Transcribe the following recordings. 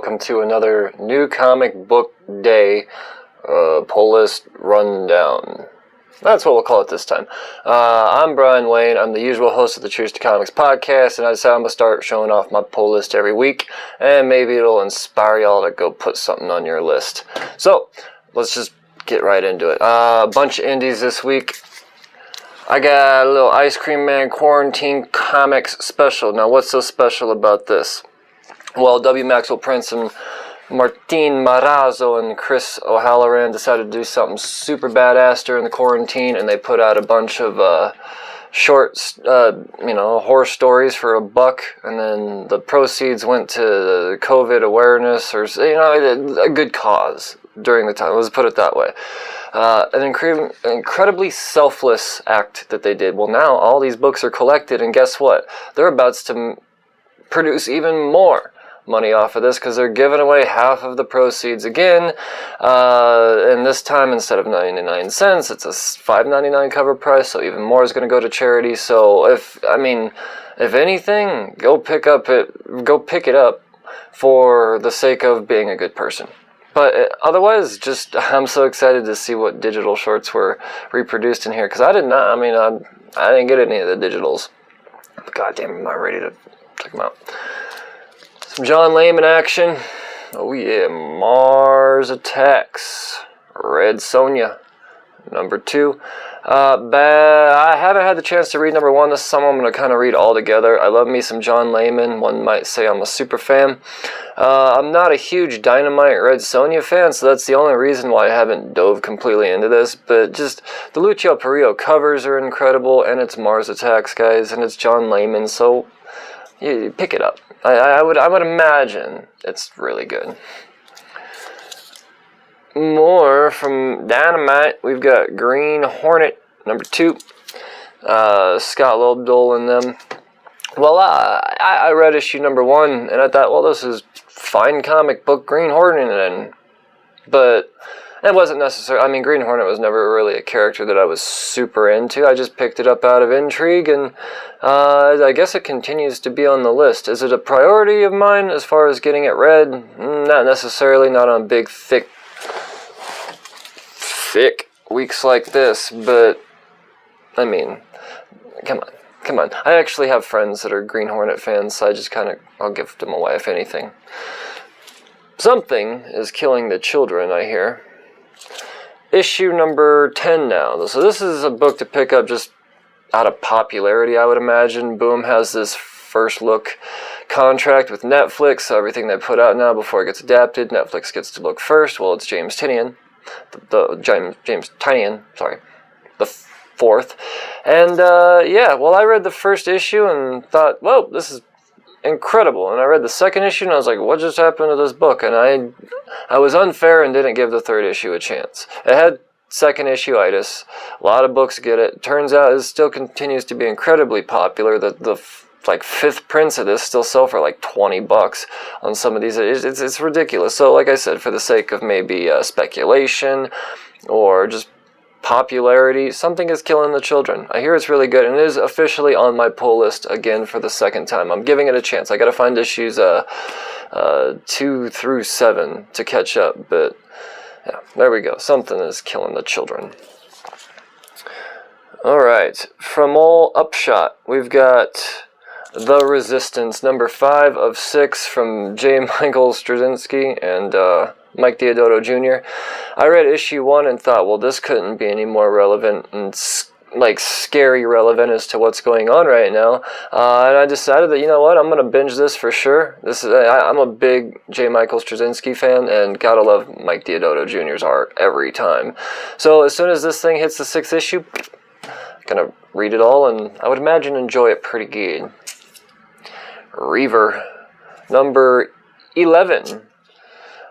welcome to another new comic book day pull list rundown. That's what we'll call it this time. I'm Brian Wayne. I'm the usual host of the Cheers to Comics podcast, and I decided I'm going to start showing off my pull list every week, and maybe it'll inspire y'all to go put something on your list. So, let's just get right into it. A bunch of indies this week. I got a little Ice Cream Man Quarantine Comics special. Now, what's so special about this? Well, W. Maxwell Prince and Martin Marazzo and Chris O'Halloran decided to do something super badass during the quarantine, and they put out a bunch of short, horror stories for $1, and then the proceeds went to COVID awareness, or a good cause during the time. Let's put it that way. An incredibly selfless act that they did. Well, now all these books are collected, and guess what? They're about to produce even more money off of this because they're giving away half of the proceeds again, and this time instead of 99 cents it's a $5.99 cover price, so even more is going to go to charity. So if anything, go pick it up for the sake of being a good person. But otherwise, just I'm so excited to see what digital shorts were reproduced in here, because I didn't get any of the digitals. But goddamn, am I ready to check them out. Some John Layman action. Oh yeah, Mars Attacks. Red Sonja, number 2. I haven't had the chance to read number 1. This is something I'm going to kind of read all together. I love me some John Layman. One might say I'm a super fan. I'm not a huge Dynamite Red Sonja fan, so that's the only reason why I haven't dove completely into this. But just the Lucio Perillo covers are incredible, and it's Mars Attacks, guys, and it's John Layman, so you pick it up. I would imagine it's really good. More from Dynamite. We've got Green Hornet, number 2. Scott Lobdell and them. Well, I read issue number 1, and I thought, well, this is fine comic book Green Hornet, but it wasn't necessarily. Green Hornet was never really a character that I was super into. I just picked it up out of intrigue, and I guess it continues to be on the list. Is it a priority of mine as far as getting it read? Not necessarily, not on big, thick weeks like this, but, come on. I actually have friends that are Green Hornet fans, so I just I'll give them away, if anything. Something is killing the children, I hear. Issue number 10 now. So this is a book to pick up just out of popularity, I would imagine. Boom has this first look contract with Netflix, so everything they put out now before it gets adapted, Netflix gets to look first. Well, it's James Tynion. James Tynion, sorry. The 4th. And, I read the first issue and thought, whoa, this is incredible. And I read the second issue and I was like, what just happened to this book? And I was unfair and didn't give the third issue a chance. It had second issue-itis. A lot of books get it. Turns out it still continues to be incredibly popular. The 5th prints of this still sell for like $20 on some of these. It's ridiculous. So like I said, for the sake of maybe speculation or just popularity, something is killing the children. I hear it's really good, and it is officially on my pull list again for the second time. I'm giving it a chance. I gotta find issues 2 through 7 to catch up, but yeah, there we go. Something is killing the children. Alright, from all Upshot, we've got The Resistance, number 5 of 6 from J. Michael Straczynski and Mike Deodato Jr. I read issue 1 and thought, well, this couldn't be any more relevant and scary relevant as to what's going on right now. And I decided that, you know what, I'm going to binge this for sure. I'm a big J. Michael Straczynski fan, and gotta love Mike Deodato Jr.'s art every time. So as soon as this thing hits the 6th issue, gonna read it all, and I would imagine enjoy it pretty good. Reaver, number 11.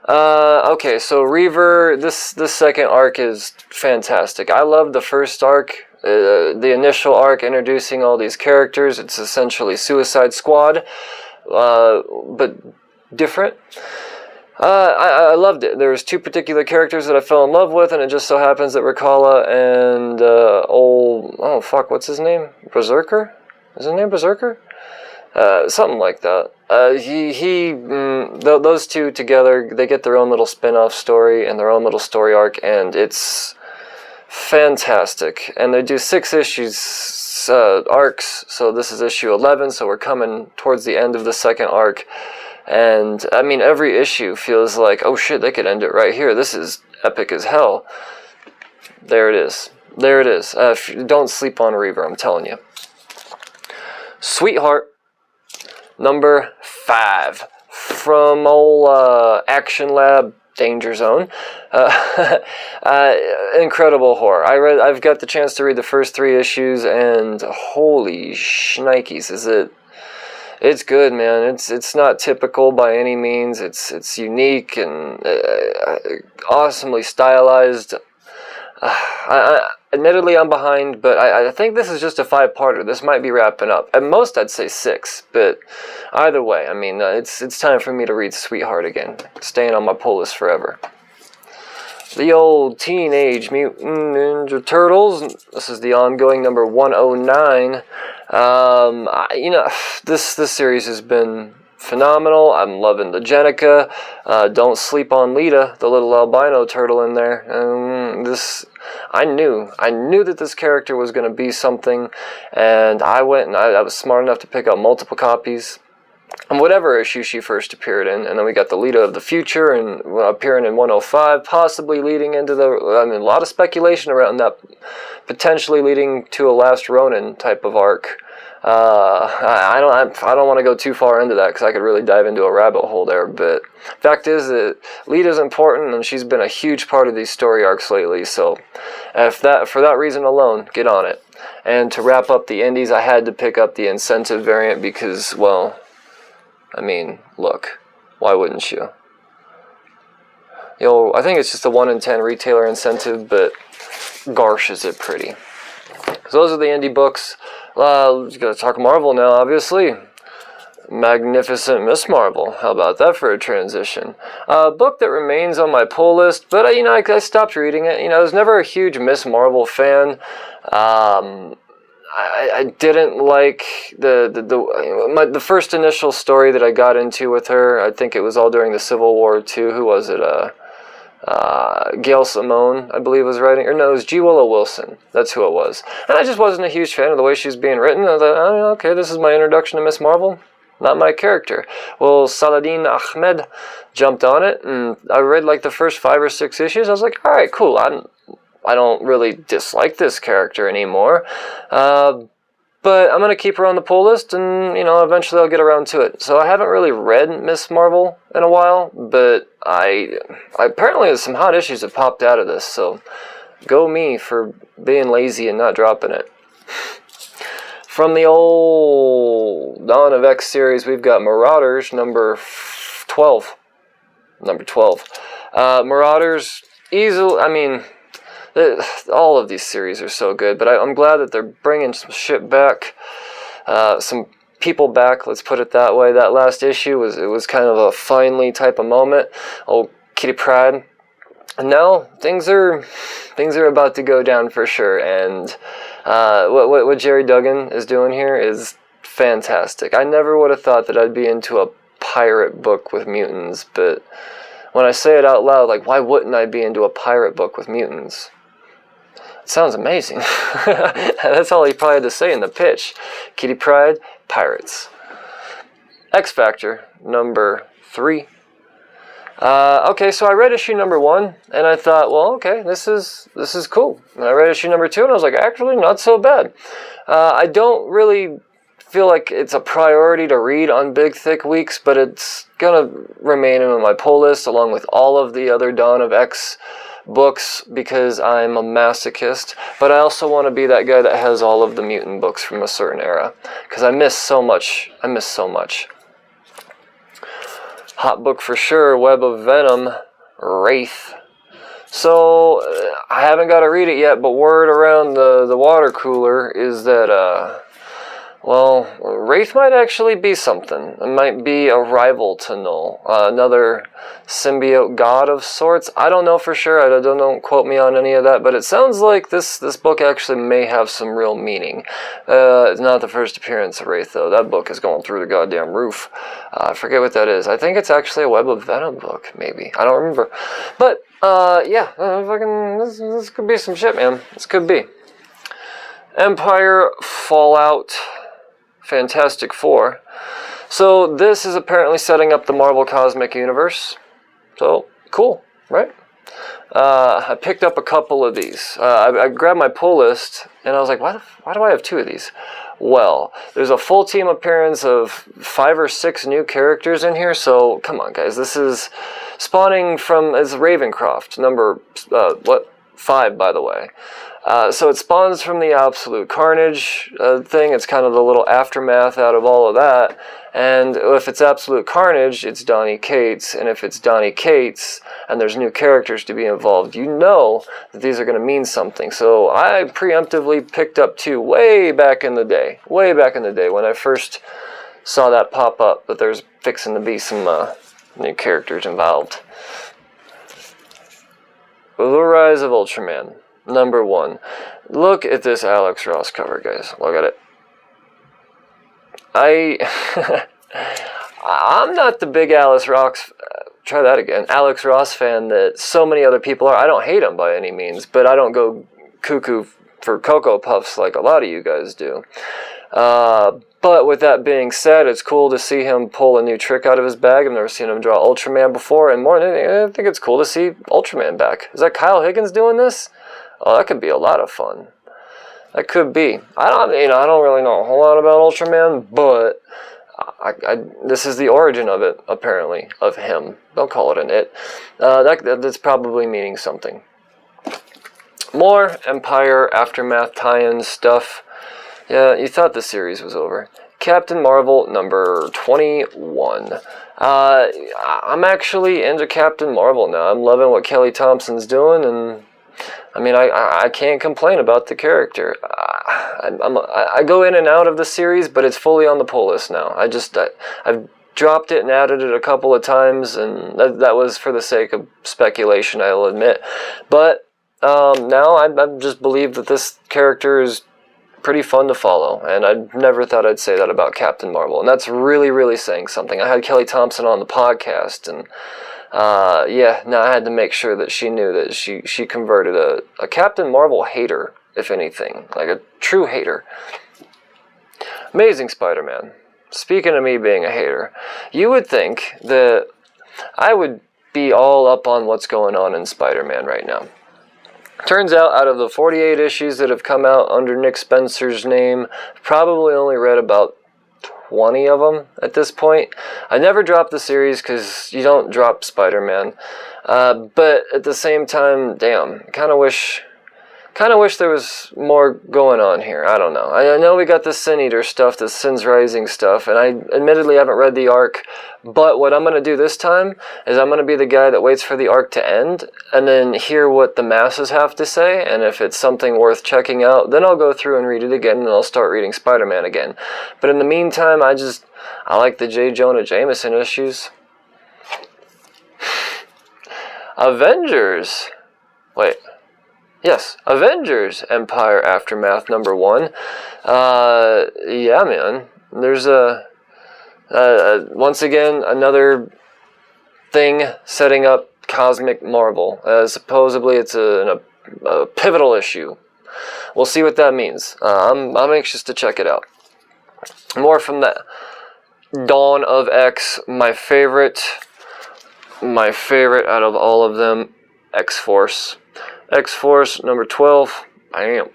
Okay, so Reaver, this second arc is fantastic. I love the first arc, the initial arc introducing all these characters. It's essentially Suicide Squad, but different. I loved it. There was 2 particular characters that I fell in love with, and it just so happens that Rakala and what's his name? Berserker? Is his name Berserker? Something like that. Those two together, they get their own little spin-off story and their own little story arc, and it's fantastic. And they do 6 issues arcs, so this is issue 11, so we're coming towards the end of the second arc. And I mean, every issue feels like, oh shit, they could end it right here. This is epic as hell. There it is. There it is. Don't sleep on Reaver, I'm telling you. Sweetheart, number 5, from old Action Lab Danger Zone. Incredible horror. I've got the chance to read the first 3 issues, and holy shnikes, is it? It's good, man. It's not typical by any means. It's unique and awesomely stylized. Admittedly, I'm behind, but I think this is just a 5-parter. This might be wrapping up. At most, I'd say 6, but either way, I mean, it's time for me to read Sweetheart again. Staying on my pull list forever. The old Teenage Mutant Ninja Turtles. This is the ongoing number 109. You know, this series has been phenomenal. I'm loving the Jenica. Don't sleep on Lita, the little albino turtle in there. I knew that this character was going to be something, and I went and I was smart enough to pick up multiple copies. And whatever issue she first appeared in, and then we got the Lita of the future and appearing in 105, possibly leading into a lot of speculation around that, potentially leading to a Last Ronin type of arc. I don't want to go too far into that because I could really dive into a rabbit hole there. But fact is that Lita's important, and she's been a huge part of these story arcs lately. So, for that reason alone, get on it. And to wrap up the indies, I had to pick up the incentive variant because, well, I mean, look, why wouldn't you? I think it's just a 1 in 10 retailer incentive, but gosh, is it pretty. So those are the indie books. Let's go talk Marvel now, obviously. Magnificent Miss Marvel. How about that for a transition? A book that remains on my pull list, but I stopped reading it. I was never a huge Miss Marvel fan. I didn't like the first initial story that I got into with her. I think it was all during the Civil War too. Who was it? Gail Simone, I believe, was writing. Or no, it was G. Willow Wilson. That's who it was. And I just wasn't a huge fan of the way she was being written. I thought, oh, okay, this is my introduction to Miss Marvel. Not my character. Well, Saladin Ahmed jumped on it, and I read like the first 5 or 6 issues. I was like, all right, cool. I don't really dislike this character anymore. But I'm going to keep her on the pull list, and, eventually I'll get around to it. So I haven't really read Miss Marvel in a while, but apparently some hot issues have popped out of this, so go me for being lazy and not dropping it. From the old Dawn of X series, we've got Marauders, number 12. Marauders, easily, all of these series are so good, but I'm glad that they're bringing some shit back, some people back, let's put it that way. That last issue was kind of a finally type of moment. Old Kitty Pryde. And now things are about to go down for sure, and what Jerry Duggan is doing here is fantastic. I never would have thought that I'd be into a pirate book with mutants, but when I say it out loud, like, why wouldn't I be into a pirate book with mutants? It sounds amazing. That's all he probably had to say in the pitch. Kitty Pryde, pirates. X Factor, number 3. Okay, so I read issue number 1, and I thought, well, okay, this is cool. And I read issue number 2, and I was like, actually, not so bad. I don't really feel like it's a priority to read on big, thick weeks, but it's gonna remain in my pull list along with all of the other Dawn of X books because I'm a masochist, but I also want to be that guy that has all of the mutant books from a certain era because I miss so much. Hot book for sure, Web of Venom, Wraith. So, I haven't got to read it yet, but word around the water cooler is that, Well, Wraith might actually be something. It might be a rival to Null. Another symbiote god of sorts. I don't know for sure. Don't quote me on any of that, but it sounds like this book actually may have some real meaning. It's not the first appearance of Wraith, though. That book is going through the goddamn roof. I forget what that is. I think it's actually a Web of Venom book, maybe. I don't remember. But, yeah. This could be some shit, man. This could be. Empire, Fallout, Fantastic Four. So this is apparently setting up the Marvel Cosmic Universe. So, cool, right? I picked up a couple of these. I grabbed my pull list, and I was like, why do I have two of these? Well, there's a full team appearance of 5 or 6 new characters in here, so come on, guys. This is spawning from, it's Ravencroft, number, 5, by the way. So it spawns from the Absolute Carnage thing. It's kind of the little aftermath out of all of that. And if it's Absolute Carnage, it's Donny Cates. And if it's Donny Cates, and there's new characters to be involved, you know that these are going to mean something. So I preemptively picked up 2 way back in the day. Way back in the day when I first saw that pop up, that there's fixing to be some new characters involved. The Rise of Ultraman. Number 1. Look at this Alex Ross cover, guys. Look at it. I'm not the big Alex Ross fan that so many other people are. I don't hate him by any means, but I don't go cuckoo for Cocoa Puffs like a lot of you guys do. But with that being said, it's cool to see him pull a new trick out of his bag. I've never seen him draw Ultraman before, and more than anything, I think it's cool to see Ultraman back. Is that Kyle Higgins doing this? Oh, that could be a lot of fun. That could be. I don't really know a whole lot about Ultraman, but this is the origin of it, apparently, of him. Don't call it an it. That's probably meaning something. More Empire Aftermath tie-in stuff. Yeah, you thought the series was over. Captain Marvel number 21. I'm actually into Captain Marvel now. I'm loving what Kelly Thompson's doing, and I mean, I can't complain about the character. I go in and out of the series, but it's fully on the pull list now. I've dropped it and added it a couple of times, and that was for the sake of speculation, I'll admit. But now I just believe that this character is pretty fun to follow, and I never thought I'd say that about Captain Marvel, and that's really, really saying something. I had Kelly Thompson on the podcast, and yeah, no, I had to make sure that she knew that she converted a Captain Marvel hater, if anything, like a true hater. Amazing Spider-Man. Speaking of me being a hater, you would think that I would be all up on what's going on in Spider-Man right now. Turns out of the 48 issues that have come out under Nick Spencer's name, I've probably only read about 20 of them at this point. I never dropped the series because you don't drop Spider-Man. But at the same time, damn, kind of wish there was more going on here. I don't know. I know we got the Sin Eater stuff, the Sin's Rising stuff, and I admittedly haven't read the arc, but what I'm going to do this time is I'm going to be the guy that waits for the arc to end, and then hear what the masses have to say, and if it's something worth checking out, then I'll go through and read it again, and I'll start reading Spider-Man again. But in the meantime, I like the J. Jonah Jameson issues. Avengers. Wait. Yes, Avengers Empire Aftermath number 1. Yeah, man. There's once again, another thing setting up Cosmic Marvel. Supposedly it's a pivotal issue. We'll see what that means. I'm anxious to check it out. More from that. Dawn of X, my favorite out of all of them, X-Force. X-Force number 12. Bam.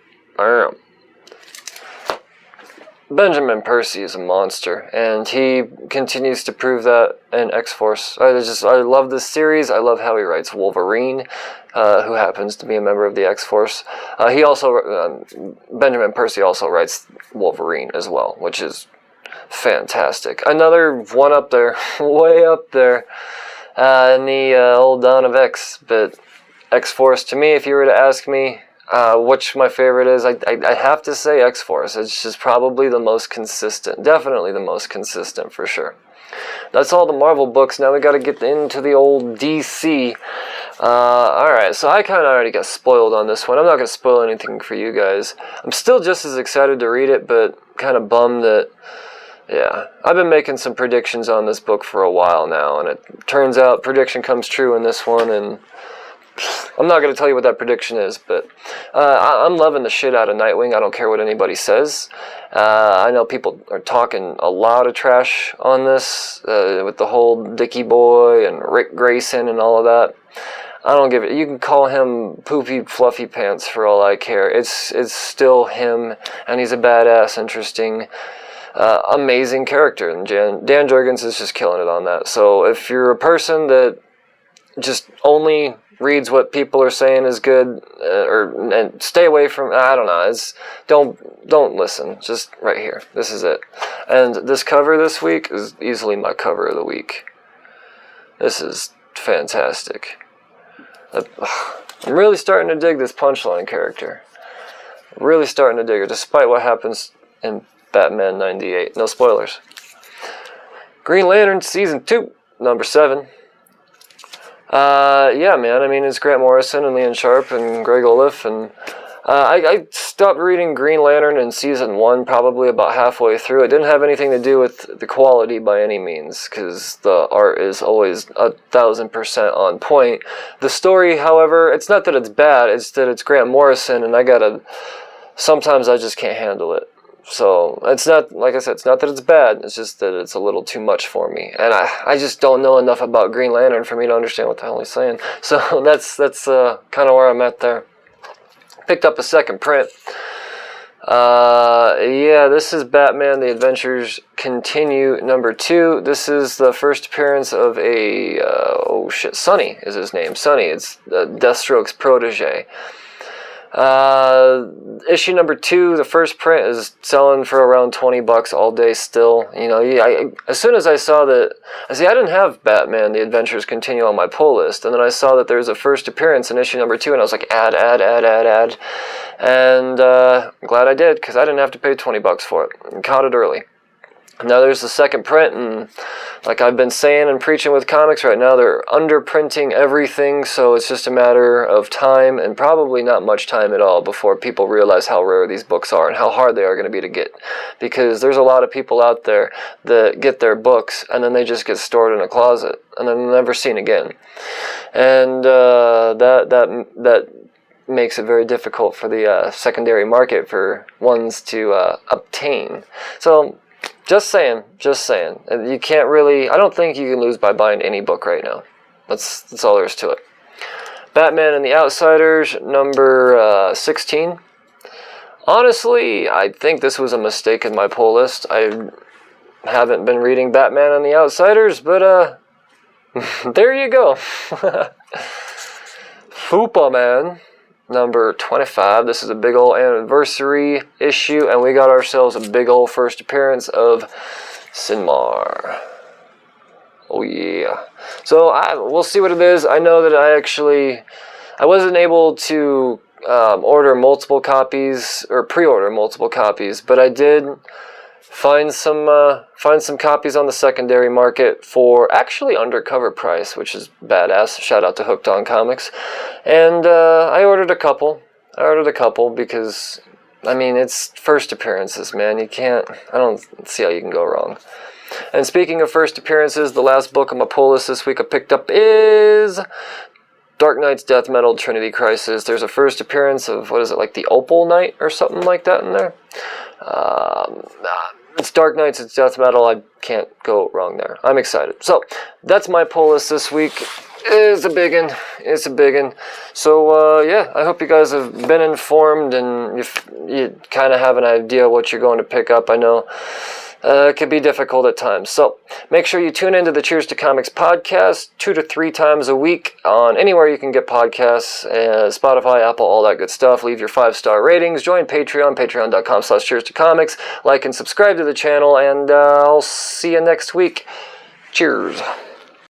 Benjamin Percy is a monster, and he continues to prove that in X-Force. I love this series. I love how he writes Wolverine, who happens to be a member of the X-Force. Benjamin Percy also writes Wolverine as well, which is fantastic. Another one up there, way up there, in the old Dawn of X, but X-Force, to me, if you were to ask me, which my favorite is, I have to say X-Force. It's just probably the most consistent. Definitely the most consistent, for sure. That's all the Marvel books. Now we got to get into the old DC. Alright, so I kind of already got spoiled on this one. I'm not going to spoil anything for you guys. I'm still just as excited to read it, but kind of bummed that, yeah. I've been making some predictions on this book for a while now, and it turns out prediction comes true in this one, and I'm not going to tell you what that prediction is, but I'm loving the shit out of Nightwing. I don't care what anybody says. I know people are talking a lot of trash on this, with the whole Dickie Boy and Rick Grayson and all of that. I don't give it. You can call him Poopy Fluffy Pants for all I care. It's still him, and he's a badass, interesting, amazing character. And Dan Jurgens is just killing it on that. So if you're a person that just only reads what people are saying is good, and stay away from, I don't know, don't listen, just right here, this is it. And this cover this week is easily my cover of the week. This is fantastic. I'm really starting to dig this Punchline character. Really starting to dig her, despite what happens in Batman 98. No spoilers. Green Lantern Season 2, number 7. Yeah, man, I mean, it's Grant Morrison and Leon Sharp and Greg Olaf, and I stopped reading Green Lantern in Season 1 probably about halfway through. It didn't have anything to do with the quality by any means, because the art is always 1,000% on point. The story, however, it's not that it's bad, it's that it's Grant Morrison, and sometimes I just can't handle it. So, it's not, like I said, it's not that it's bad, it's just that it's a little too much for me. And I just don't know enough about Green Lantern for me to understand what the hell he's saying. So, that's kind of where I'm at there. Picked up a second print. Yeah, this is Batman, The Adventures Continue, number 2. This is the first appearance of Sonny is his name. Sonny, it's Deathstroke's protege. Issue number 2, the first print, is selling for around $20 all day still. You know, as soon as I saw that, I didn't have Batman, The Adventures Continue on my pull list, and then I saw that there's a first appearance in issue number 2, and I was like, add. And, I'm glad I did, because I didn't have to pay $20 for it. And caught it early. Now there's the second print, and like I've been saying and preaching with comics right now, they're underprinting everything, so it's just a matter of time, and probably not much time at all, before people realize how rare these books are and how hard they are going to be to get. Because there's a lot of people out there that get their books, and then they just get stored in a closet, and then never seen again. And that makes it very difficult for the secondary market for ones to obtain. So, Just saying. You can't really, I don't think you can lose by buying any book right now. That's all there is to it. Batman and the Outsiders, number 16. Honestly, I think this was a mistake in my pull list. I haven't been reading Batman and the Outsiders, but there you go. Fupa-Man, number 25. This is a big old anniversary issue, and we got ourselves a big old first appearance of Sinmar. Oh yeah. So we'll see what it is. I know that I wasn't able to order multiple copies or pre-order multiple copies, but I did find some copies on the secondary market for actually undercover price, which is badass. Shout out to Hooked on Comics. And I ordered a couple. Because, I mean, it's first appearances, man. I don't see how you can go wrong. And speaking of first appearances, the last book on my pull list this week I picked up is Dark Knight's Death Metal Trinity Crisis. There's a first appearance of, what is it, like the Opal Knight or something like that in there? It's Dark Knight's, it's Death Metal. I can't go wrong there. I'm excited. So, that's my pull list this week. It's a biggin'. So, yeah, I hope you guys have been informed and you kind of have an idea what you're going to pick up. I know it can be difficult at times. So, make sure you tune into the Cheers to Comics podcast 2 to 3 times a week on anywhere you can get podcasts, Spotify, Apple, all that good stuff. Leave your 5-star ratings. Join Patreon, patreon.com/Cheers to Comics. Like and subscribe to the channel, and I'll see you next week. Cheers.